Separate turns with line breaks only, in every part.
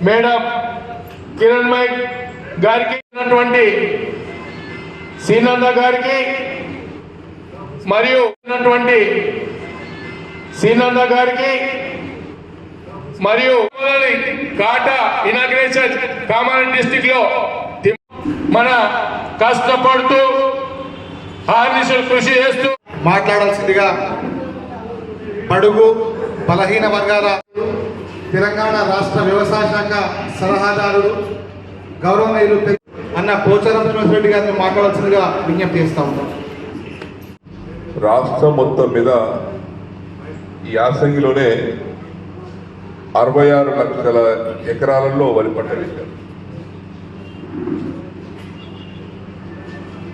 Madam Kiranmay గారికి ఉన్నటువంటి సీనంద గారికి మరియు ఉన్నటువంటి సీనంద గారికి మరియు కాటా ఇనాగ్రేషన్ కామారెడ్డి డిస్టిక్ లో మన కష్టపడుతూ ఆర్నిషులు కృషి చేస్తూ
మాట్లాడాల్సిందిగా బడుగు బలహీన వర్గాల తెలంగాణ రాష్ట్ర వ్యవసాయ శాఖ సలహాదారుడు గౌరవనీయులు అన్న పోచారం రెడ్డి గారిని మాట్లాడాల్సిందిగా విజ్ఞప్తి చేస్తా ఉన్నాం.
రాష్ట్రం మొత్తం మీద ఈ యాసంగిలోనే 66 లక్షల ఎకరాలలో వరి పంట వేశారు.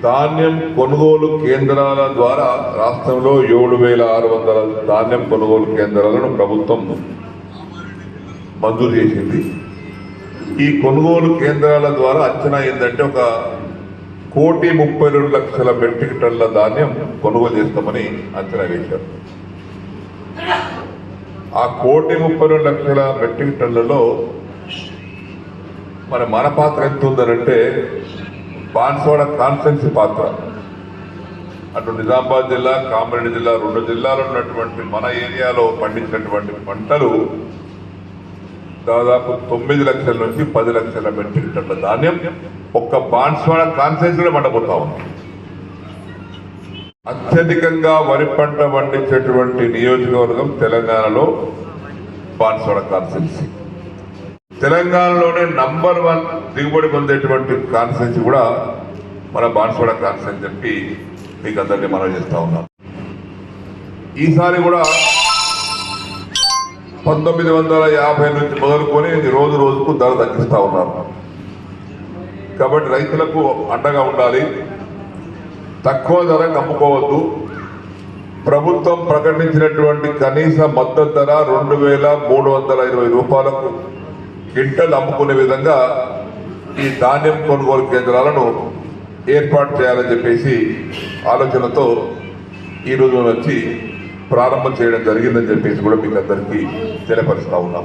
ధాన్యం కొనుగోలు కేంద్రాల ద్వారా రాష్ట్రంలో 7,600 ధాన్యం కొనుగోలు కేంద్రాలను ప్రభుత్వం మంజూరు చేసింది. ఈ కొనుగోలు కేంద్రాల ద్వారా అంచనా ఏంటంటే 1,32,00,000 మెట్రిక్ టన్నుల ధాన్యం కొనుగోలు చేస్తామని అంచనా వేశారు. ఆ 1,32,00,000 మెట్రిక్ టన్నులలో మన పాత్ర ఎంత ఉందనంటే బాన్స్వాడ కాన్స్టెన్సీ పాత్ర, అటు నిజామాబాద్ జిల్లా, కామారెడ్డి జిల్లా, 2 జిల్లాలో ఉన్నటువంటి మన ఏరియాలో పండించినటువంటి పంటలు దాదాపు 9 లక్షల నుంచి 10 లక్షల మెట్రిక్ టన్నుల ధాన్యం ఒక్క బాన్స్వాడ కాన్స్టెన్సీలో పండబోతా ఉంది. అత్యధికంగా వరి పంట పండించేటువంటి నియోజకవర్గం తెలంగాణలో బాన్స్వాడ కాన్స్టెన్సీ. తెలంగాణలోనే నంబర్ 1 దిగుబడి పొందేటువంటి కాన్స్టెన్సీ కూడా మన బాన్స్వాడ కాన్స్టెన్సీ చెప్పి మీకు అందరినీ మనం చేస్తా ఉన్నాం. ఈసారి కూడా 1950 నుంచి మొదలుకొని రోజు రోజుకు ధర తగ్గిస్తా ఉన్నారు. కాబట్టి రైతులకు అండగా ఉండాలి, తక్కువ ధరకు అమ్ముకోవద్దు. ప్రభుత్వం ప్రకటించినటువంటి కనీస మద్దతు ధర 2,320 రూపాయలకు క్వింటల్ అమ్ముకునే విధంగా ఈ ధాన్యం కొనుగోలు కేంద్రాలను ఏర్పాటు చేయాలని చెప్పేసి ఆలోచనతో ఈ రోజు నుంచి ప్రారంభం చేయడం జరిగిందని చెప్పేసి కూడా మీకు అందరికీ తెలియపరుస్తా ఉన్నాం.